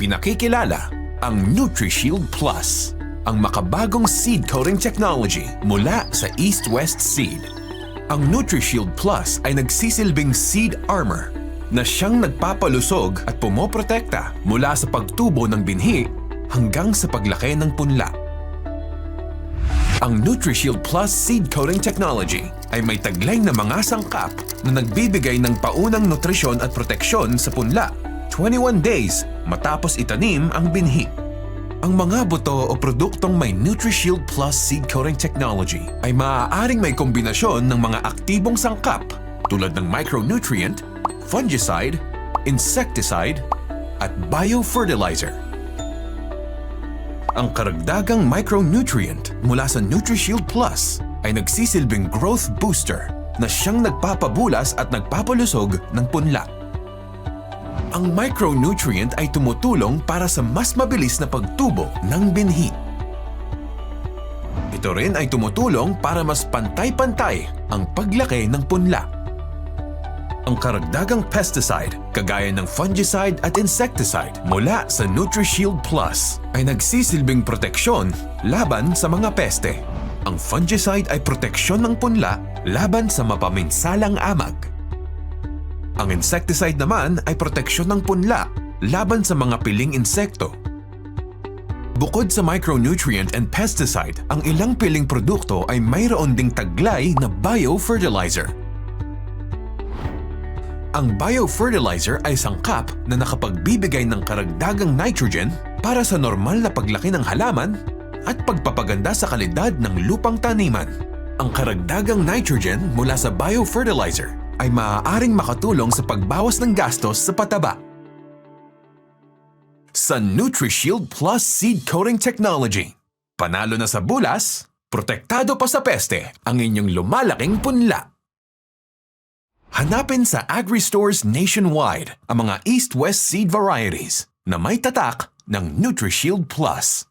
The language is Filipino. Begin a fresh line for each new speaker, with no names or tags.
ipinakikilala ang NutriShield Plus, ang makabagong seed coating technology mula sa East West Seed. Ang NutriShield Plus ay nagsisilbing seed armor na siyang nagpapalusog at pumoprotekta mula sa pagtubo ng binhi hanggang sa paglaki ng punla. Ang NutriShield Plus Seed Coating Technology ay may taglay na mga sangkap na nagbibigay ng paunang nutrisyon at proteksyon sa punla 21 days matapos itanim ang binhi. Ang mga buto o produktong may NutriShield Plus Seed Coating Technology ay maaaring may kombinasyon ng mga aktibong sangkap tulad ng micronutrient, fungicide, insecticide, at biofertilizer. Ang karagdagang micronutrient mula sa NutriShield Plus ay nagsisilbing growth booster na siyang nagpapabulas at nagpapalusog ng punla. Ang micronutrient ay tumutulong para sa mas mabilis na pagtubo ng binhi. Ito rin ay tumutulong para mas pantay-pantay ang paglaki ng punla. Ang karagdagang pesticide, kagaya ng fungicide at insecticide mula sa NutriShield Plus ay nagsisilbing proteksyon laban sa mga peste. Ang fungicide ay proteksyon ng punla laban sa mapaminsalang amag. Ang insecticide naman ay proteksyon ng punla laban sa mga piling insekto. Bukod sa micronutrient and pesticide, ang ilang piling produkto ay mayroon ding taglay na biofertilizer. Ang biofertilizer ay sangkap na nakapagbibigay ng karagdagang nitrogen para sa normal na paglaki ng halaman at pagpapaganda sa kalidad ng lupang taniman. Ang karagdagang nitrogen mula sa biofertilizer ay maaaring makatulong sa pagbawas ng gastos sa pataba. Sa NutriShield Plus Seed Coating Technology, panalo na sa bulas, protektado pa sa peste ang inyong lumalaking punla. Hanapin sa agri-stores nationwide ang mga East-West seed varieties na may tatak ng NutriShield Plus.